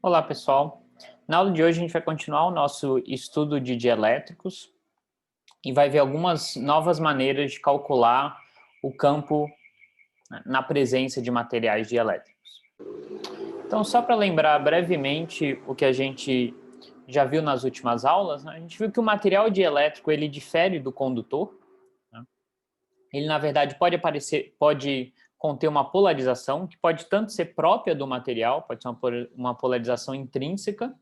Olá, pessoal. Na aula de hoje a gente vai continuar o nosso estudo de dielétricos e vai ver algumas novas maneiras de calcular o campo, né, na presença de materiais dielétricos. Então, só para lembrar brevemente o que a gente já viu nas últimas aulas, né, a gente viu que o material dielétrico ele difere do condutor, né? Ele, na verdade, pode conter uma polarização que pode tanto ser própria do material, pode ser uma polarização intrínseca,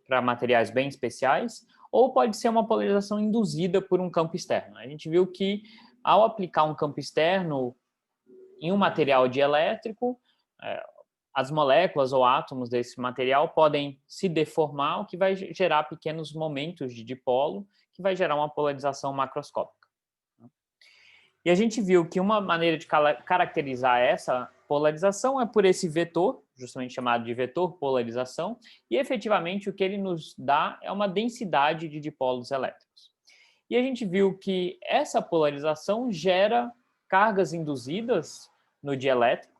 para materiais bem especiais, ou pode ser uma polarização induzida por um campo externo. A gente viu que, ao aplicar um campo externo em um material dielétrico, as moléculas ou átomos desse material podem se deformar, o que vai gerar pequenos momentos de dipolo, que vai gerar uma polarização macroscópica. E a gente viu que uma maneira de caracterizar essa polarização é por esse vetor, justamente chamado de vetor polarização, e efetivamente o que ele nos dá é uma densidade de dipolos elétricos. E a gente viu que essa polarização gera cargas induzidas no dielétrico.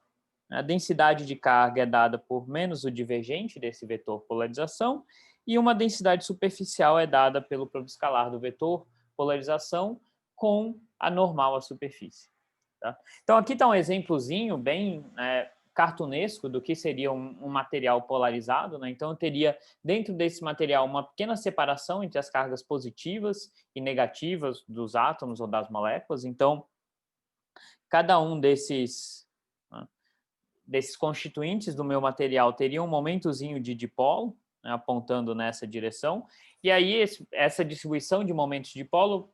A densidade de carga é dada por menos o divergente desse vetor polarização, e uma densidade superficial é dada pelo produto escalar do vetor polarização com a normal à superfície. Tá? Então, aqui está um exemplozinho bem cartunesco do que seria um material polarizado. Né? Então, eu teria dentro desse material uma pequena separação entre as cargas positivas e negativas dos átomos ou das moléculas. Então, cada um desses constituintes do meu material teria um momentozinho de dipolo, né, apontando nessa direção, e aí essa distribuição de momentos de dipolo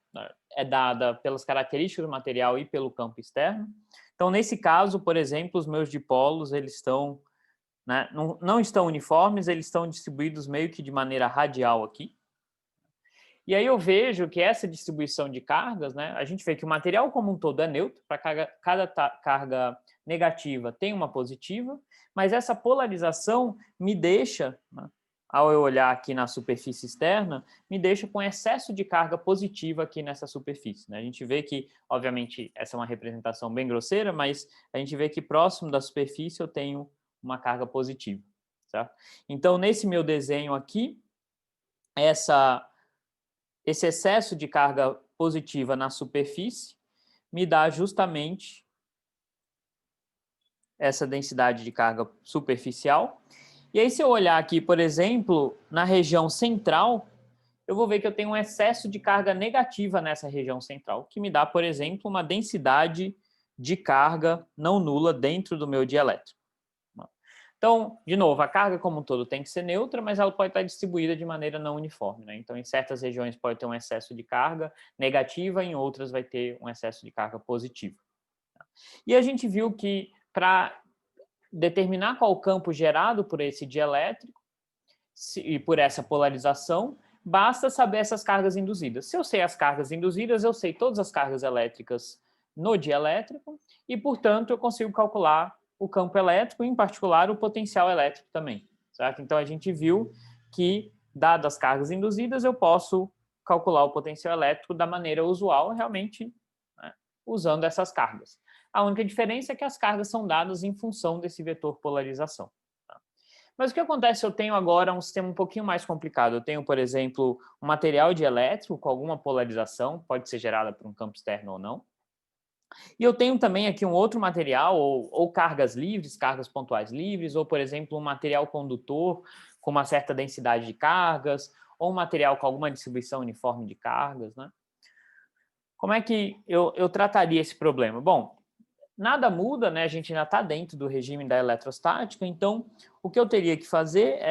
é dada pelas características do material e pelo campo externo. Então, nesse caso, por exemplo, os meus dipolos eles estão, né, não estão uniformes, eles estão distribuídos meio que de maneira radial aqui. E aí eu vejo que essa distribuição de cargas, né, a gente vê que o material como um todo é neutro, para cada carga negativa tem uma positiva, mas essa polarização me deixa, né, ao eu olhar aqui na superfície externa, me deixa com excesso de carga positiva aqui nessa superfície. Né? A gente vê que, obviamente, essa é uma representação bem grosseira, mas a gente vê que próximo da superfície eu tenho uma carga positiva. Certo? Então, nesse meu desenho aqui, esse excesso de carga positiva na superfície me dá justamente essa densidade de carga superficial. E aí, se eu olhar aqui, por exemplo, na região central, eu vou ver que eu tenho um excesso de carga negativa nessa região central, que me dá, por exemplo, uma densidade de carga não nula dentro do meu dielétrico. Então, de novo, a carga como um todo tem que ser neutra, mas ela pode estar distribuída de maneira não uniforme. Né? Então, em certas regiões pode ter um excesso de carga negativa, em outras vai ter um excesso de carga positiva. E a gente viu que para determinar qual o campo gerado por esse dielétrico e por essa polarização, basta saber essas cargas induzidas. Se eu sei as cargas induzidas, eu sei todas as cargas elétricas no dielétrico e, portanto, eu consigo calcular o campo elétrico, em particular o potencial elétrico também. Certo? Então, a gente viu que, dadas as cargas induzidas, eu posso calcular o potencial elétrico da maneira usual, realmente, né, usando essas cargas. A única diferença é que as cargas são dadas em função desse vetor polarização. Tá? Mas o que acontece se eu tenho agora um sistema um pouquinho mais complicado? Eu tenho, por exemplo, um material dielétrico com alguma polarização, pode ser gerada por um campo externo ou não. E eu tenho também aqui um outro material, ou cargas livres, cargas pontuais livres, ou, por exemplo, um material condutor com uma certa densidade de cargas, ou um material com alguma distribuição uniforme de cargas. Né? Como é que eu trataria esse problema? Bom, nada muda, né? A gente ainda está dentro do regime da eletrostática, então o que eu teria que fazer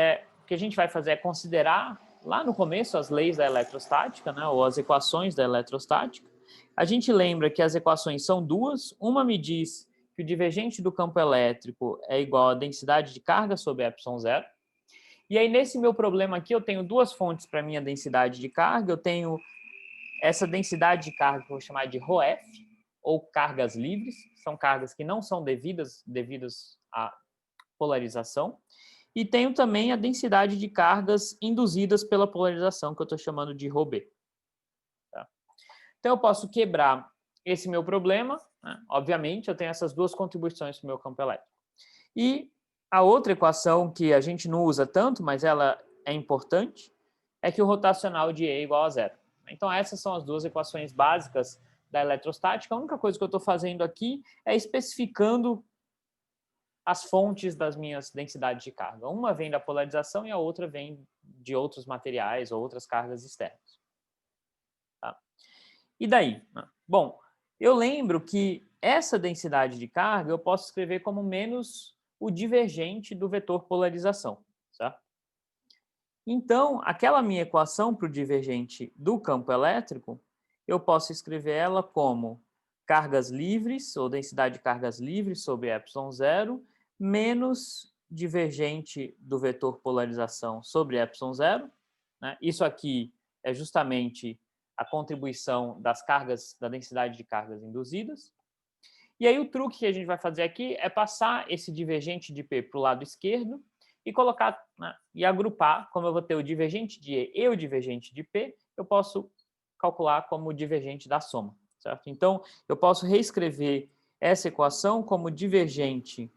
o que a gente vai fazer é considerar lá no começo as leis da eletrostática, né? Ou as equações da eletrostática. A gente lembra que as equações são duas, uma me diz que o divergente do campo elétrico é igual à densidade de carga sobre ε0, e aí nesse meu problema aqui eu tenho duas fontes para minha densidade de carga, eu tenho essa densidade de carga que eu vou chamar de ρf, ou cargas livres, são cargas que não são devidas à polarização, e tenho também a densidade de cargas induzidas pela polarização, que eu estou chamando de ρb. Tá? Então, eu posso quebrar esse meu problema, né? Obviamente, eu tenho essas duas contribuições para o meu campo elétrico. E A outra equação que a gente não usa tanto, mas ela é importante, é que o rotacional de E é igual a zero. Então, essas são as duas equações básicas da eletrostática. A única coisa que eu estou fazendo aqui é especificando as fontes das minhas densidades de carga. Uma vem da polarização e a outra vem de outros materiais ou outras cargas externas. Tá? E daí? Bom, eu lembro que essa densidade de carga eu posso escrever como menos o divergente do vetor polarização. Certo? Então, aquela minha equação para o divergente do campo elétrico, eu posso escrever ela como cargas livres, ou densidade de cargas livres sobre ε0, menos divergente do vetor polarização sobre ε0. Né? Isso aqui é justamente a contribuição das cargas, da densidade de cargas induzidas. E aí o truque que a gente vai fazer aqui é passar esse divergente de P para o lado esquerdo e colocar, né, e agrupar, como eu vou ter o divergente de E e o divergente de P, eu posso calcular como o divergente da soma, certo? Então, eu posso reescrever essa equação como divergente,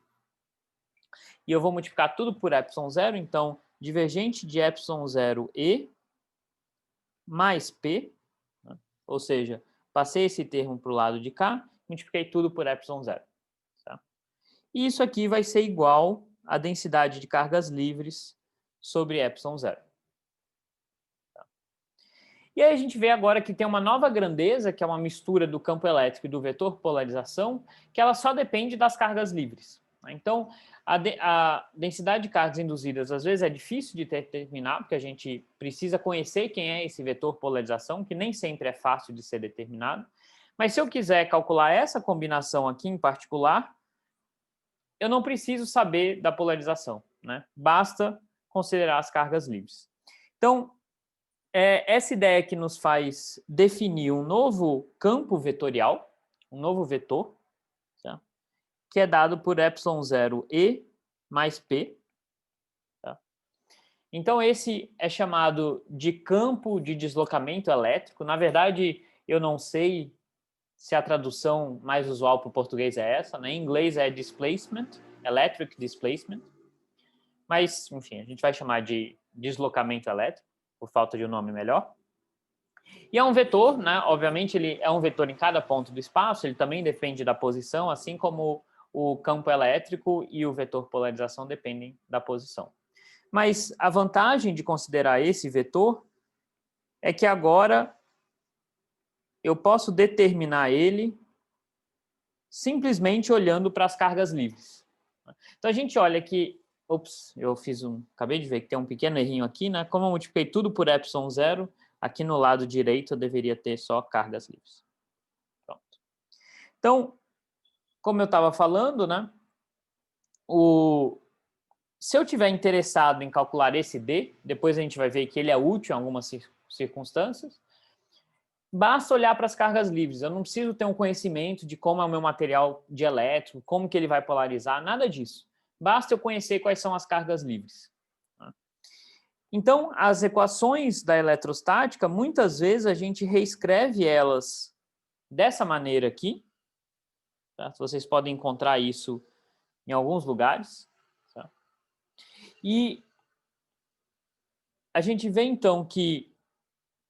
e eu vou multiplicar tudo por ε0, então, divergente de ε0 E mais P, né, ou seja, passei esse termo para o lado de cá, multipliquei tudo por ε0. Tá? E isso aqui vai ser igual à densidade de cargas livres sobre ε0. Tá? E aí a gente vê agora que tem uma nova grandeza, que é uma mistura do campo elétrico e do vetor polarização, que ela só depende das cargas livres. Então, a densidade de cargas induzidas às vezes é difícil de determinar, porque a gente precisa conhecer quem é esse vetor polarização, que nem sempre é fácil de ser determinado. Mas se eu quiser calcular essa combinação aqui em particular, eu não preciso saber da polarização, né? Basta considerar as cargas livres. Então, essa ideia que nos faz definir um novo campo vetorial, um novo vetor, tá? Que é dado por ε0E mais P. Tá? Então, esse é chamado de campo de deslocamento elétrico. Na verdade, eu não sei se a tradução mais usual para o português é essa, né? Em inglês é displacement, electric displacement. Mas, enfim, a gente vai chamar de deslocamento elétrico, por falta de um nome melhor. E é um vetor, né? Obviamente, ele é um vetor em cada ponto do espaço, ele também depende da posição, assim como o campo elétrico e o vetor polarização dependem da posição. Mas a vantagem de considerar esse vetor é que agora eu posso determinar ele simplesmente olhando para as cargas livres. Então a gente olha que, ops, acabei de ver que tem um pequeno errinho aqui, né? Como eu multipliquei tudo por ε0, aqui no lado direito eu deveria ter só cargas livres. Pronto. Então, como eu estava falando, né? Se eu tiver interessado em calcular esse D, depois a gente vai ver que ele é útil em algumas circunstâncias, basta olhar para as cargas livres. Eu não preciso ter um conhecimento de como é o meu material dielétrico, como que ele vai polarizar, nada disso. Basta eu conhecer quais são as cargas livres. Então, as equações da eletrostática, muitas vezes a gente reescreve elas dessa maneira aqui. Tá? Vocês podem encontrar isso em alguns lugares. Tá? E a gente vê, então, que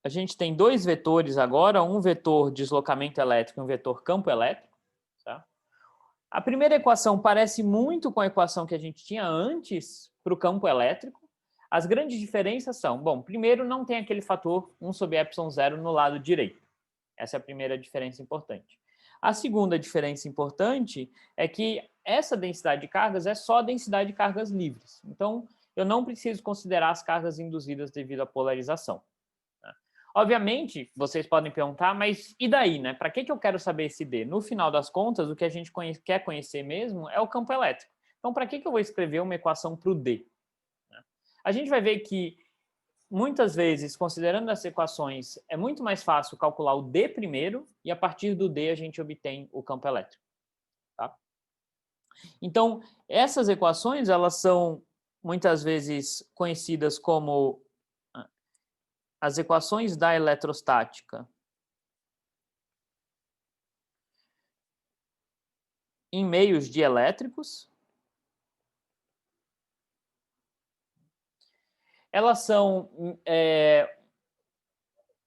a gente tem dois vetores agora, um vetor deslocamento elétrico e um vetor campo elétrico. Tá? A primeira equação parece muito com a equação que a gente tinha antes para o campo elétrico. As grandes diferenças são, bom, primeiro não tem aquele fator 1 sobre ε0 no lado direito. Essa é a primeira diferença importante. A segunda diferença importante é que essa densidade de cargas é só a densidade de cargas livres. Então, eu não preciso considerar as cargas induzidas devido à polarização. Obviamente, vocês podem perguntar, mas e daí, né? Para que eu quero saber esse D? No final das contas, o que a gente quer conhecer mesmo é o campo elétrico. Então, para que eu vou escrever uma equação para o D? A gente vai ver que, muitas vezes, considerando as equações, é muito mais fácil calcular o D primeiro e, a partir do D, a gente obtém o campo elétrico. Tá? Então, essas equações, elas são, muitas vezes, conhecidas como as equações da eletrostática em meios dielétricos. elas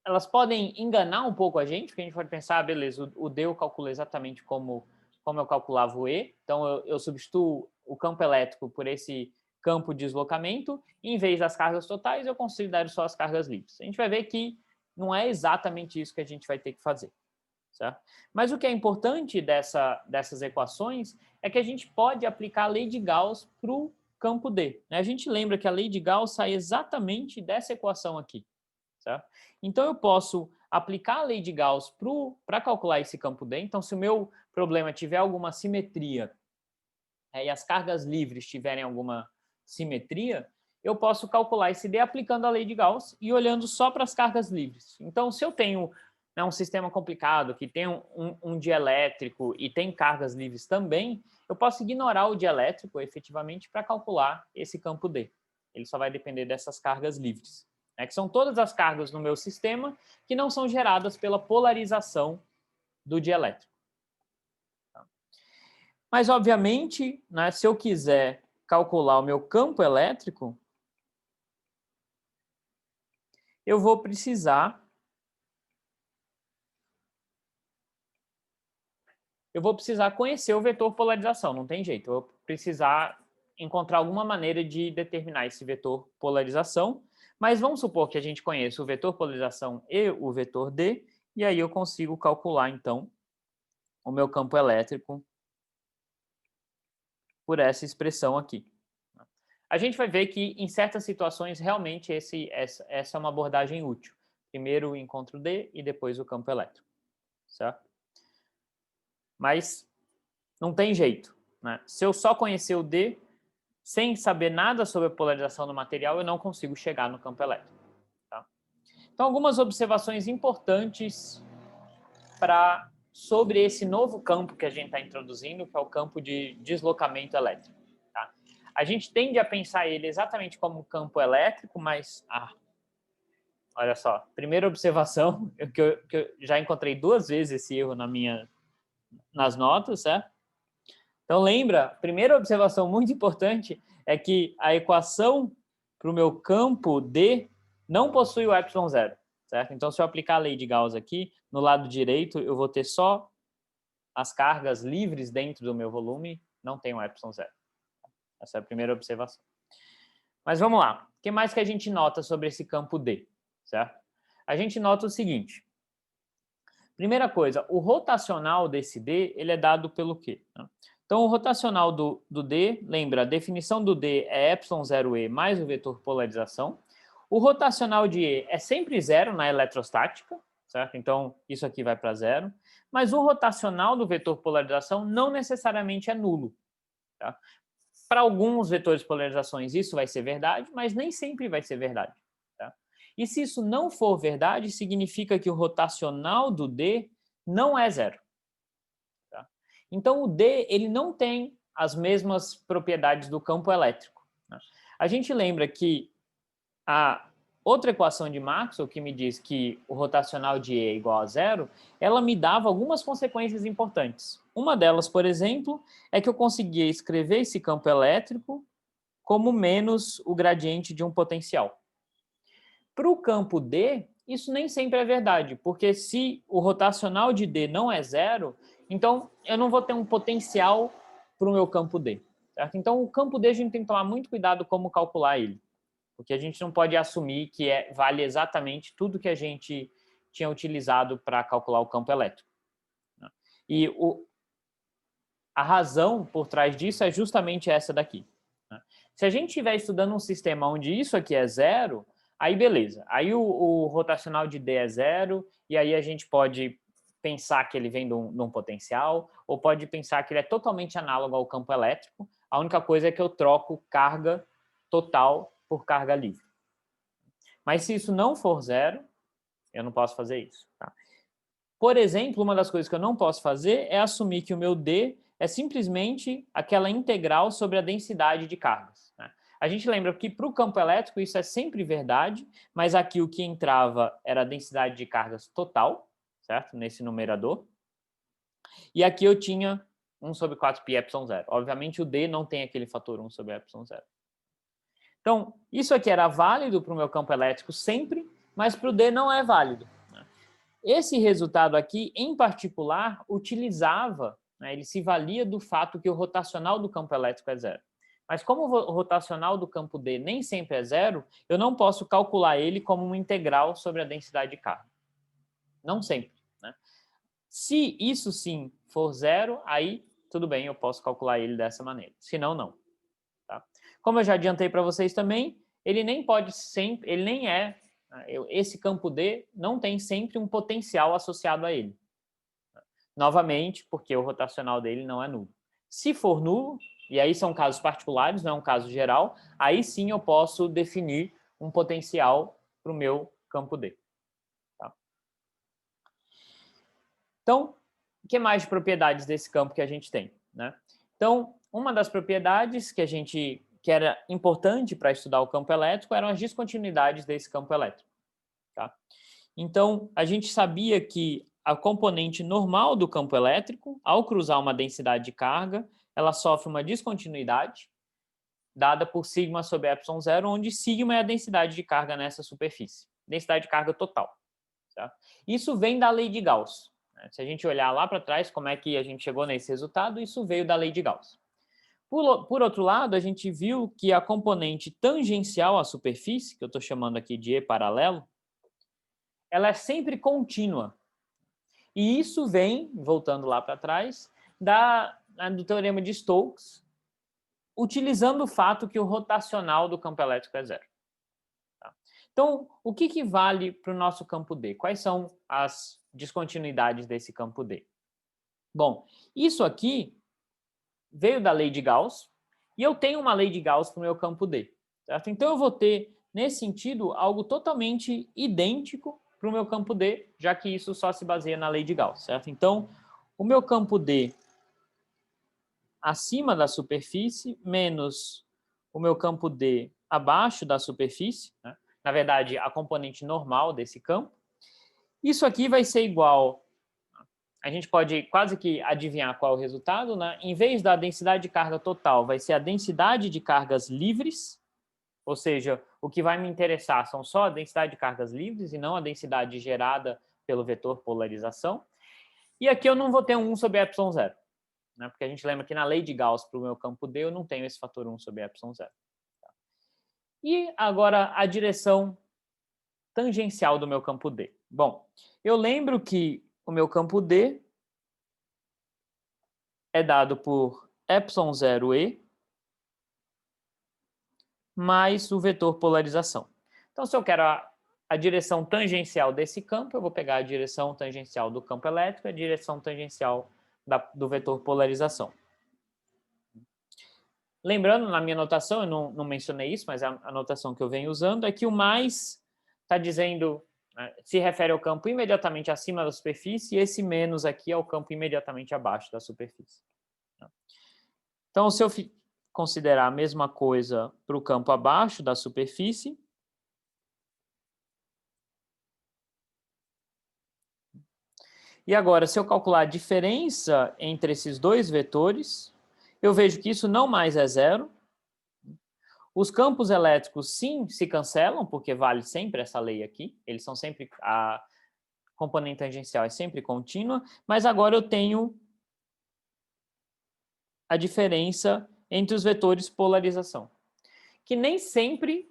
elas podem enganar um pouco a gente, porque a gente pode pensar, beleza, o D eu calculo exatamente como eu calculava o E, então eu substituo o campo elétrico por esse campo de deslocamento, e em vez das cargas totais, eu considero só as cargas livres. A gente vai ver que não é exatamente isso que a gente vai ter que fazer, certo? Mas o que é importante dessas equações é que a gente pode aplicar a lei de Gauss para o campo D, né? A gente lembra que a lei de Gauss sai exatamente dessa equação aqui, certo? Então, eu posso aplicar a lei de Gauss para calcular esse campo D. Então, se o meu problema tiver alguma simetria e as cargas livres tiverem alguma simetria, eu posso calcular esse D aplicando a lei de Gauss e olhando só para as cargas livres. Então, se eu tenho, né, um sistema complicado que tem um dielétrico e tem cargas livres também, eu posso ignorar o dielétrico efetivamente para calcular esse campo D. Ele só vai depender dessas cargas livres, né, que são todas as cargas no meu sistema que não são geradas pela polarização do dielétrico. Mas, obviamente, né, se eu quiser calcular o meu campo elétrico, eu vou precisar conhecer o vetor polarização, não tem jeito. Eu vou precisar encontrar alguma maneira de determinar esse vetor polarização, mas vamos supor que a gente conheça o vetor polarização e o vetor D, e aí eu consigo calcular, então, o meu campo elétrico por essa expressão aqui. A gente vai ver que, em certas situações, realmente essa é uma abordagem útil. Primeiro o encontro D e depois o campo elétrico, certo? Mas não tem jeito, né? Se eu só conhecer o D, sem saber nada sobre a polarização do material, eu não consigo chegar no campo elétrico, tá? Então, algumas observações importantes sobre esse novo campo que a gente está introduzindo, que é o campo de deslocamento elétrico. Tá? A gente tende a pensar ele exatamente como um campo elétrico, mas... olha só, primeira observação, que eu já encontrei 2 vezes esse erro nas notas, certo? Então, lembra, primeira observação muito importante é que a equação para o meu campo D não possui o ε0, certo? Então, se eu aplicar a lei de Gauss aqui, no lado direito eu vou ter só as cargas livres dentro do meu volume, não tem o ε0. Essa é a primeira observação. Mas vamos lá. O que mais que a gente nota sobre esse campo D, certo? A gente nota o seguinte. Primeira coisa, o rotacional desse D, ele é dado pelo quê? Então, o rotacional do D, lembra, a definição do D é ε0e mais o vetor polarização. O rotacional de E é sempre 0 na eletrostática, certo? Então, isso aqui vai para 0. Mas o rotacional do vetor polarização não necessariamente é nulo, tá? Para alguns vetores de polarizações isso vai ser verdade, mas nem sempre vai ser verdade, tá? E se isso não for verdade, significa que o rotacional do D não é 0. Tá? Então, o D ele não tem as mesmas propriedades do campo elétrico, né? A gente lembra que a outra equação de Maxwell, que me diz que o rotacional de E é igual a 0, ela me dava algumas consequências importantes. Uma delas, por exemplo, é que eu conseguia escrever esse campo elétrico como menos o gradiente de um potencial. Para o campo D, isso nem sempre é verdade, porque se o rotacional de D não é 0, então eu não vou ter um potencial para o meu campo D, certo? Então, o campo D a gente tem que tomar muito cuidado como calcular ele, porque a gente não pode assumir que vale exatamente tudo que a gente tinha utilizado para calcular o campo elétrico, né? E a razão por trás disso é justamente essa daqui, né? Se a gente estiver estudando um sistema onde isso aqui é 0, aí beleza. Aí o rotacional de D é 0, e aí a gente pode pensar que ele vem de um potencial, ou pode pensar que ele é totalmente análogo ao campo elétrico. A única coisa é que eu troco carga total por carga livre. Mas se isso não for 0, eu não posso fazer isso, tá? Por exemplo, uma das coisas que eu não posso fazer é assumir que o meu D é simplesmente aquela integral sobre a densidade de cargas, né? A gente lembra que para o campo elétrico isso é sempre verdade, mas aqui o que entrava era a densidade de cargas total, certo? Nesse numerador. E aqui eu tinha 1 sobre 4πε0. Obviamente o D não tem aquele fator 1 sobre ε0. Então, isso aqui era válido para o meu campo elétrico sempre, mas para o D não é válido. Esse resultado aqui, em particular, utilizava, né, ele se valia do fato que o rotacional do campo elétrico é zero. Mas como o rotacional do campo D nem sempre é zero, eu não posso calcular ele como uma integral sobre a densidade de carga. Não sempre. Né? Se isso sim for zero, aí tudo bem, eu posso calcular ele dessa maneira. Se não, não. Tá? Como eu já adiantei para vocês também, ele nem pode sempre, ele nem é, esse campo D não tem sempre um potencial associado a ele. Novamente, porque o rotacional dele não é nulo. Se for nulo, e aí são casos particulares, não é um caso geral, aí sim eu posso definir um potencial para o meu campo D. Tá? Então, o que mais de propriedades desse campo que a gente tem? Né? Então, uma das propriedades que era importante para estudar o campo elétrico eram as descontinuidades desse campo elétrico. Tá? Então, a gente sabia que a componente normal do campo elétrico, ao cruzar uma densidade de carga, ela sofre uma descontinuidade dada por sigma sobre epsilon zero, onde sigma é a densidade de carga nessa superfície, densidade de carga total. Tá? Isso vem da lei de Gauss. Se a gente olhar lá para trás como é que a gente chegou nesse resultado, isso veio da lei de Gauss. Por outro lado, a gente viu que a componente tangencial à superfície, que eu estou chamando aqui de E paralelo, ela é sempre contínua. E isso vem, voltando lá para trás, do teorema de Stokes, utilizando o fato que o rotacional do campo elétrico é zero. Tá? Então, o que vale para o nosso campo D? Quais são as descontinuidades desse campo D? Bom, isso aqui veio da lei de Gauss, e eu tenho uma lei de Gauss para o meu campo D. Certo? Então, eu vou ter, nesse sentido, algo totalmente idêntico para o meu campo D, já que isso só se baseia na lei de Gauss. Certo? Então, o meu campo D acima da superfície menos o meu campo D abaixo da superfície, né? Na verdade, a componente normal desse campo. Isso aqui vai ser igual, a gente pode quase que adivinhar qual é o resultado, né? Em vez da densidade de carga total, vai ser a densidade de cargas livres, ou seja, o que vai me interessar são só a densidade de cargas livres e não a densidade gerada pelo vetor polarização. E aqui eu não vou ter um 1 sobre epsilon zero, né? Porque a gente lembra que na lei de Gauss para o meu campo D eu não tenho esse fator 1 sobre epsilon zero. Tá? E agora a direção tangencial do meu campo D. Bom, eu lembro que o meu campo D é dado por epsilon zero E mais o vetor polarização. Então, se eu quero a direção tangencial desse campo, eu vou pegar a direção tangencial do campo elétrico e a direção tangencial do vetor polarização. Lembrando, na minha notação, eu não mencionei isso, mas a notação que eu venho usando é que o mais está dizendo, né, se refere ao campo imediatamente acima da superfície, e esse menos aqui é o campo imediatamente abaixo da superfície. Então, se eu considerar a mesma coisa para o campo abaixo da superfície, e agora, se eu calcular a diferença entre esses dois vetores, eu vejo que isso não mais é zero. Os campos elétricos, sim, se cancelam, porque vale sempre essa lei aqui. Eles são sempre, a componente tangencial é sempre contínua, mas agora eu tenho a diferença entre os vetores polarização, que nem sempre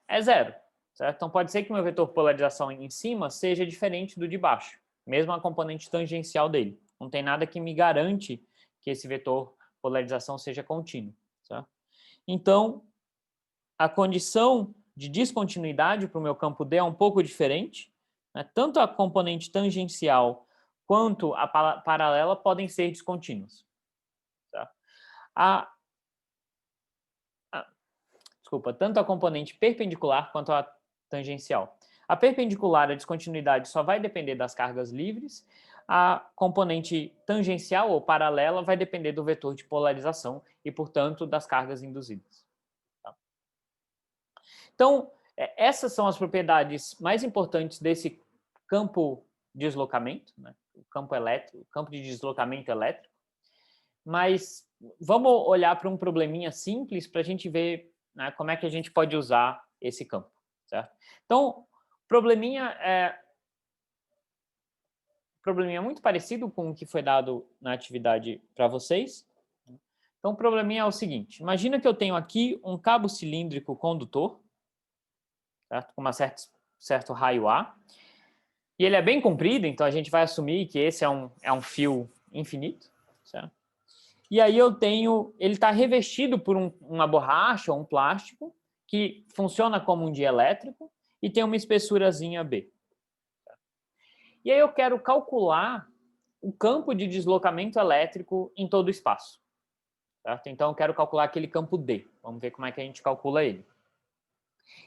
é zero. Certo? Então, pode ser que o meu vetor polarização em cima seja diferente do de baixo, mesmo a componente tangencial dele. Não tem nada que me garante que esse vetor polarização seja contínuo. Certo? Então, a condição de descontinuidade para o meu campo D é um pouco diferente. Né? Tanto a componente tangencial quanto a paralela podem ser descontínuos. Tá? Desculpa, tanto a componente perpendicular quanto a tangencial. A perpendicular, a descontinuidade só vai depender das cargas livres. A componente tangencial ou paralela vai depender do vetor de polarização e, portanto, das cargas induzidas. Tá? Então, essas são as propriedades mais importantes desse campo de deslocamento, né? O campo elétrico, o campo de deslocamento elétrico. Mas vamos olhar para um probleminha simples para a gente ver né, como é que a gente pode usar esse campo, certo? Então, probleminha muito parecido com o que foi dado na atividade para vocês. Então, o probleminha é o seguinte, imagina que eu tenho aqui um cabo cilíndrico condutor, certo? Com certo raio A, e ele é bem comprido, então a gente vai assumir que esse é um fio infinito, certo? E aí ele está revestido por uma borracha ou um plástico que funciona como um dielétrico e tem uma espessurazinha B. E aí eu quero calcular o campo de deslocamento elétrico em todo o espaço. Certo? Então eu quero calcular aquele campo D. Vamos ver como é que a gente calcula ele.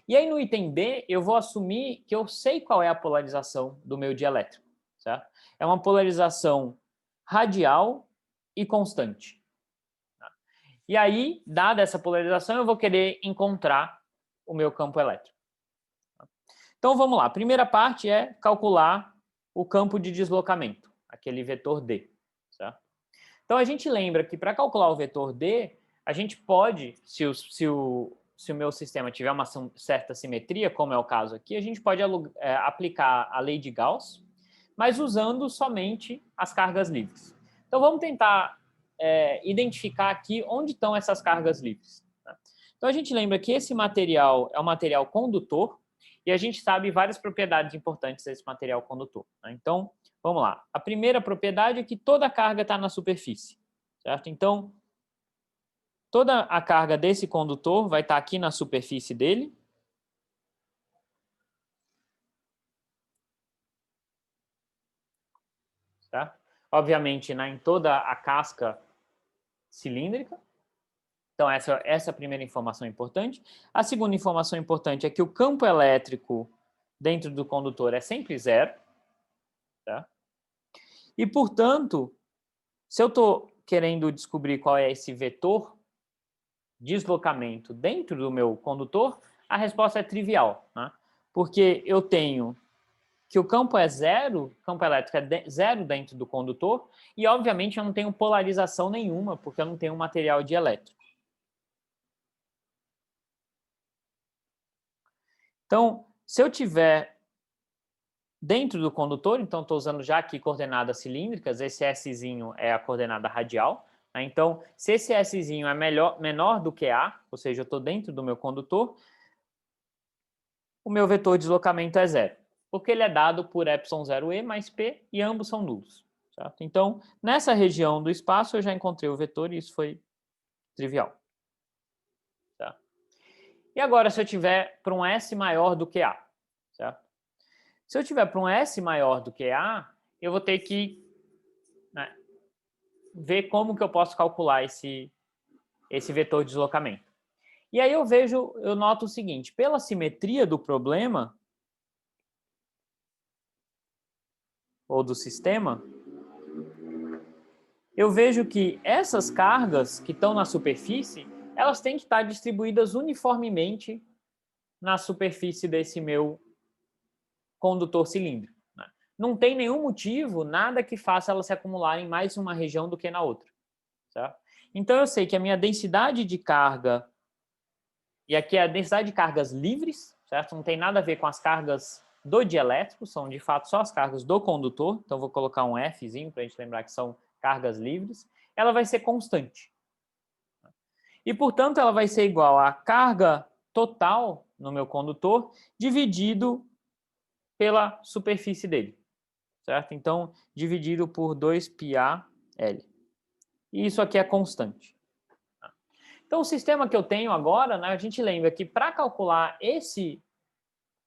E aí no item B eu vou assumir que eu sei qual é a polarização do meu dielétrico. Certo? É uma polarização radial e constante. E aí, dada essa polarização, eu vou querer encontrar o meu campo elétrico. Então, vamos lá. A primeira parte é calcular o campo de deslocamento, aquele vetor D. Certo? Então, a gente lembra que para calcular o vetor D, a gente pode, se o meu sistema tiver uma certa simetria, como é o caso aqui, a gente pode aplicar a lei de Gauss, mas usando somente as cargas livres. Então, vamos tentar identificar aqui onde estão essas cargas livres. Tá? Então, a gente lembra que esse material é um material condutor e a gente sabe várias propriedades importantes desse material condutor. Tá? Então, vamos lá. A primeira propriedade é que toda a carga está na superfície. Certo? Então, toda a carga desse condutor vai estar aqui na superfície dele. Tá? Obviamente, em toda a casca cilíndrica. Então, essa é a primeira informação importante. A segunda informação importante é que o campo elétrico dentro do condutor é sempre zero. Tá? E, portanto, se eu estou querendo descobrir qual é esse vetor deslocamento dentro do meu condutor, a resposta é trivial. Né? Porque eu tenho que o campo é zero, o campo elétrico é zero dentro do condutor, e, obviamente, eu não tenho polarização nenhuma, porque eu não tenho material dielétrico. Então, se eu tiver dentro do condutor, então estou usando já aqui coordenadas cilíndricas, esse Szinho é a coordenada radial. Né? Então, se esse Szinho é menor do que A, ou seja, eu estou dentro do meu condutor, o meu vetor de deslocamento é zero, porque ele é dado por ε0e mais P e ambos são nulos. Certo? Então, nessa região do espaço eu já encontrei o vetor e isso foi trivial. Tá? E agora, se eu tiver para um S maior do que A, certo? Se eu tiver para um S maior do que A, eu vou ter que ver como que eu posso calcular esse vetor de deslocamento. E aí eu noto o seguinte, pela simetria do problema, ou do sistema, eu vejo que essas cargas que estão na superfície, elas têm que estar distribuídas uniformemente na superfície desse meu condutor cilíndrico. Né? Não tem nenhum motivo, nada que faça elas se acumularem mais em uma região do que na outra. Certo? Então, eu sei que a minha densidade de carga, e aqui é a densidade de cargas livres, certo? Não tem nada a ver com as cargas do dielétrico, são de fato só as cargas do condutor, então vou colocar um Fzinho para a gente lembrar que são cargas livres, ela vai ser constante. E, portanto, ela vai ser igual à carga total no meu condutor dividido pela superfície dele, certo? Então, dividido por 2πAL. E isso aqui é constante. Então, o sistema que eu tenho agora, né, a gente lembra que para calcular esse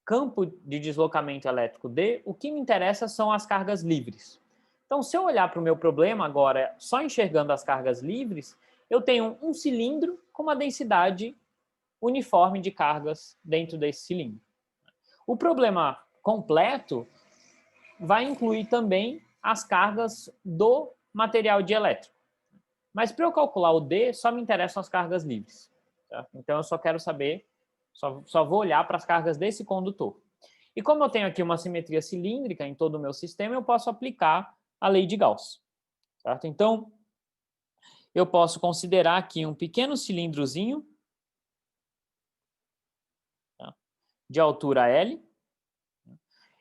campo de deslocamento elétrico D, o que me interessa são as cargas livres. Então, se eu olhar para o meu problema agora, só enxergando as cargas livres, eu tenho um cilindro com uma densidade uniforme de cargas dentro desse cilindro. O problema completo vai incluir também as cargas do material dielétrico. Mas para eu calcular o D, só me interessam as cargas livres. Tá? Então, eu só quero saber, só vou olhar para as cargas desse condutor. E como eu tenho aqui uma simetria cilíndrica em todo o meu sistema, eu posso aplicar a lei de Gauss. Certo? Então, eu posso considerar aqui um pequeno cilindrozinho de altura L.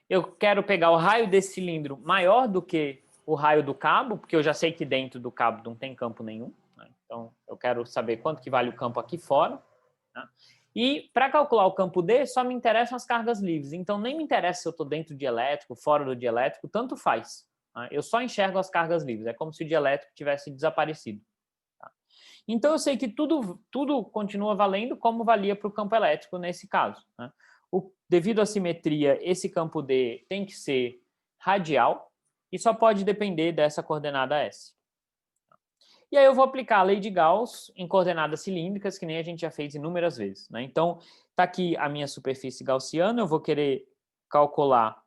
Eu quero pegar o raio desse cilindro maior do que o raio do cabo, porque eu já sei que dentro do cabo não tem campo nenhum, né? Então, eu quero saber quanto que vale o campo aqui fora, né? E para calcular o campo D, só me interessam as cargas livres. Então, nem me interessa se eu estou dentro do dielétrico, fora do dielétrico, tanto faz, né? Eu só enxergo as cargas livres. É como se o dielétrico tivesse desaparecido. Tá? Então, eu sei que tudo continua valendo como valia para o campo elétrico nesse caso, né? Devido à simetria, esse campo D tem que ser radial e só pode depender dessa coordenada S. E aí eu vou aplicar a lei de Gauss em coordenadas cilíndricas, que nem a gente já fez inúmeras vezes, né? Então, está aqui a minha superfície gaussiana, eu vou querer calcular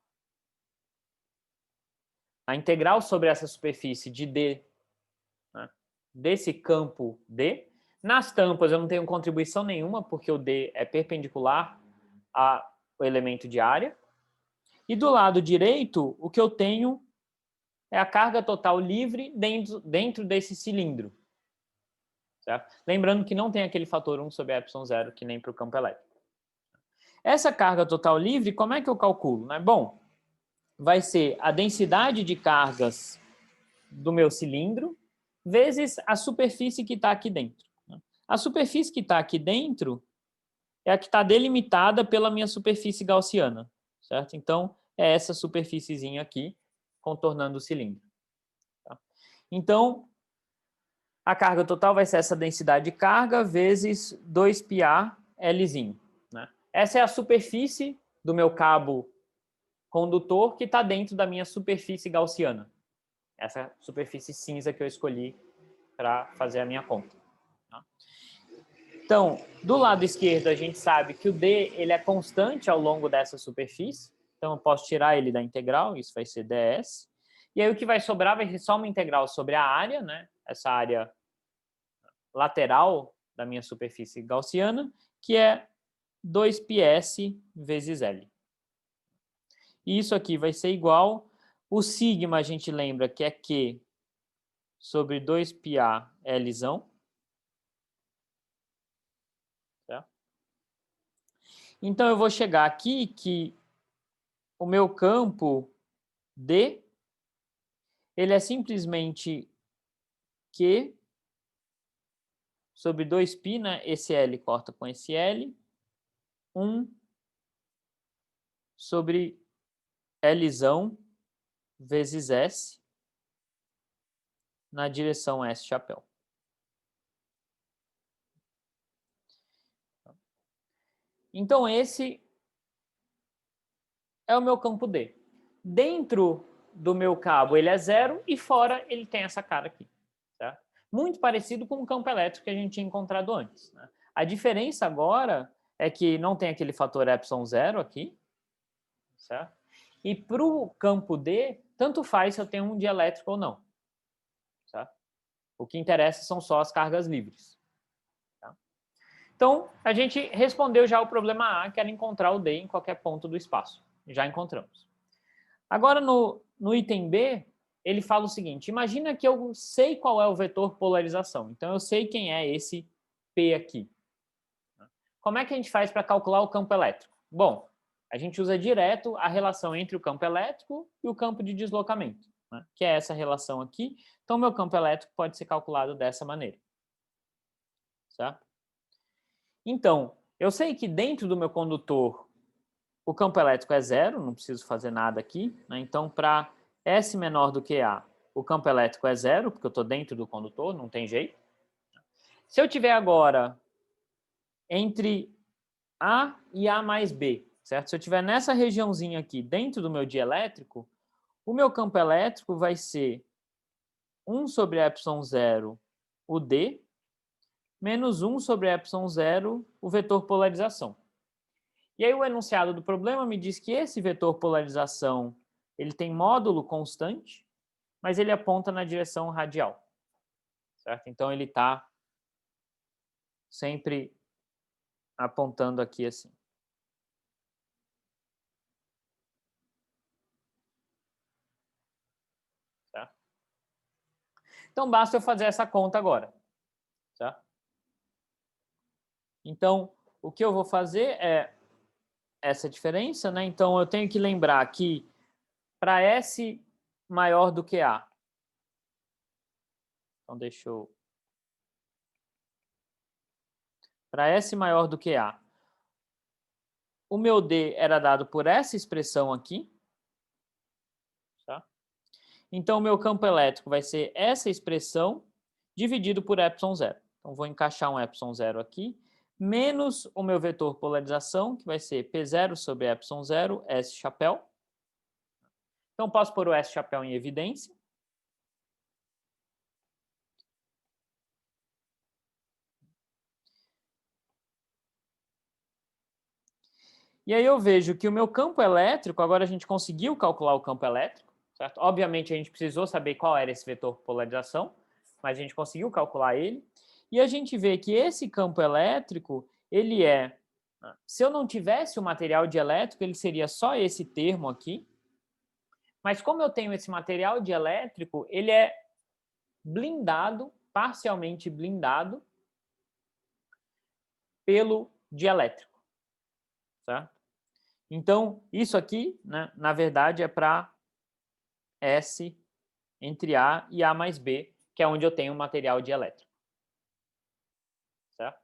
a integral sobre essa superfície de D, né, desse campo D. Nas tampas eu não tenho contribuição nenhuma, porque o D é perpendicular ao elemento de área. E do lado direito, o que eu tenho é a carga total livre dentro desse cilindro. Certo? Lembrando que não tem aquele fator 1 sobre epsilon zero, que nem para o campo elétrico. Essa carga total livre, como é que eu calculo? Né? Bom, vai ser a densidade de cargas do meu cilindro vezes a superfície que está aqui dentro. A superfície que está aqui dentro é a que está delimitada pela minha superfície gaussiana, certo? Então, é essa superfíciezinha aqui, contornando o cilindro. Tá? Então, a carga total vai ser essa densidade de carga vezes 2πa Lzinho, né? Essa é a superfície do meu cabo condutor que está dentro da minha superfície gaussiana. Essa superfície cinza que eu escolhi para fazer a minha conta. Tá? Então, do lado esquerdo, a gente sabe que o D ele é constante ao longo dessa superfície. Então, eu posso tirar ele da integral, isso vai ser ds. E aí, o que vai sobrar vai ser só uma integral sobre a área, né? Essa área lateral da minha superfície gaussiana, que é 2πs vezes L. E isso aqui vai ser igual... O sigma, a gente lembra que é Q sobre 2πa Lzão. Tá? Então, eu vou chegar aqui que o meu campo D, ele é simplesmente Q sobre 2π, né? Esse L corta com esse L, 1 sobre Lzão vezes S na direção S chapéu. Então, esse é o meu campo D. Dentro do meu cabo ele é zero e fora ele tem essa cara aqui. Certo? Muito parecido com o campo elétrico que a gente tinha encontrado antes. Né? A diferença agora é que não tem aquele fator epsilon zero aqui. Certo? E para o campo D, tanto faz se eu tenho um dielétrico ou não. Certo? O que interessa são só as cargas livres. Tá? Então, a gente respondeu já o problema A, que era encontrar o D em qualquer ponto do espaço. Já encontramos. Agora, no item B, ele fala o seguinte, imagina que eu sei qual é o vetor polarização. Então, eu sei quem é esse P aqui. Como é que a gente faz para calcular o campo elétrico? Bom, a gente usa direto a relação entre o campo elétrico e o campo de deslocamento, né? Que é essa relação aqui. Então, meu campo elétrico pode ser calculado dessa maneira. Certo? Então, eu sei que dentro do meu condutor o campo elétrico é zero, não preciso fazer nada aqui, né? Então, para S menor do que A, o campo elétrico é zero, porque eu estou dentro do condutor, não tem jeito. Se eu tiver agora entre A e A mais B, certo? Se eu tiver nessa regiãozinha aqui, dentro do meu dielétrico, o meu campo elétrico vai ser 1 sobre epsilon zero, o D, menos 1 sobre epsilon zero, o vetor polarização. E aí o enunciado do problema me diz que esse vetor polarização ele tem módulo constante, mas ele aponta na direção radial. Certo? Então ele está sempre apontando aqui assim. Certo? Então basta eu fazer essa conta agora. Certo? Então o que eu vou fazer é essa diferença, né? Então, eu tenho que lembrar que para S maior do que A. Então, deixa eu... Para S maior do que A, o meu D era dado por essa expressão aqui. Tá? Então, o meu campo elétrico vai ser essa expressão dividido por ε0. Então, vou encaixar um ε0 aqui, menos o meu vetor polarização, que vai ser P0 sobre ε0, S chapéu. Então, posso pôr o S chapéu em evidência. E aí eu vejo que o meu campo elétrico, agora a gente conseguiu calcular o campo elétrico, certo? Obviamente a gente precisou saber qual era esse vetor polarização, mas a gente conseguiu calcular ele. E a gente vê que esse campo elétrico, ele é... Se eu não tivesse o material dielétrico, ele seria só esse termo aqui. Mas como eu tenho esse material dielétrico, ele é blindado, parcialmente blindado, pelo dielétrico, certo? Então, isso aqui, né, na verdade, é para S entre A e A mais B, que é onde eu tenho o material dielétrico. Certo?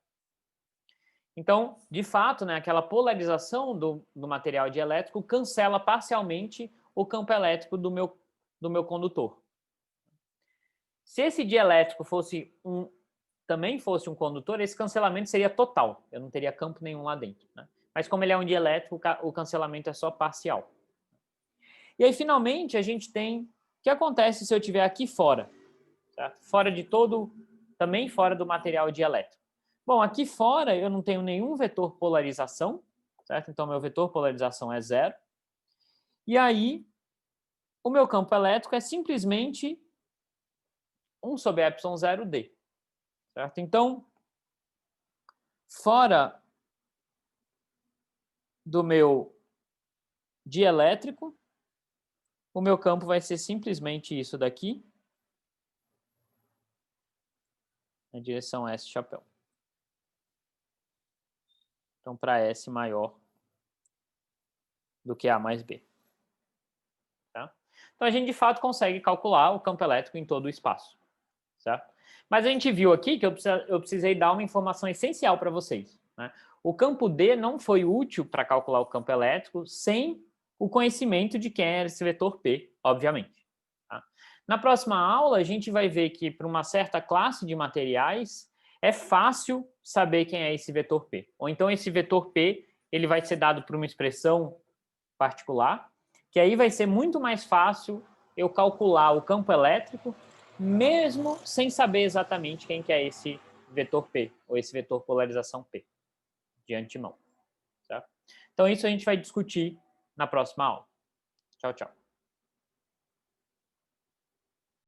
Então, de fato, né, aquela polarização do material dielétrico cancela parcialmente o campo elétrico do meu condutor. Se esse dielétrico também fosse um condutor, esse cancelamento seria total. Eu não teria campo nenhum lá dentro. Né? Mas como ele é um dielétrico, o cancelamento é só parcial. E aí, finalmente, a gente tem o que acontece se eu estiver aqui fora. Certo? Fora de também fora do material dielétrico. Bom, aqui fora eu não tenho nenhum vetor polarização, certo? Então, meu vetor polarização é 0. E aí, o meu campo elétrico é simplesmente 1 sobre ε0d. Certo? Então, fora do meu dielétrico, o meu campo vai ser simplesmente isso daqui, na direção S chapéu. Então, para S maior do que A mais B. Tá? Então, a gente, de fato, consegue calcular o campo elétrico em todo o espaço. Certo? Mas a gente viu aqui que eu precisei dar uma informação essencial para vocês. Né? O campo D não foi útil para calcular o campo elétrico sem o conhecimento de quem era esse vetor P, obviamente. Tá? Na próxima aula, a gente vai ver que para uma certa classe de materiais é fácil saber quem é esse vetor P. Ou então esse vetor P ele vai ser dado por uma expressão particular, que aí vai ser muito mais fácil eu calcular o campo elétrico mesmo sem saber exatamente quem que é esse vetor P, ou esse vetor polarização P, de antemão. Certo? Então, isso a gente vai discutir na próxima aula. Tchau, tchau.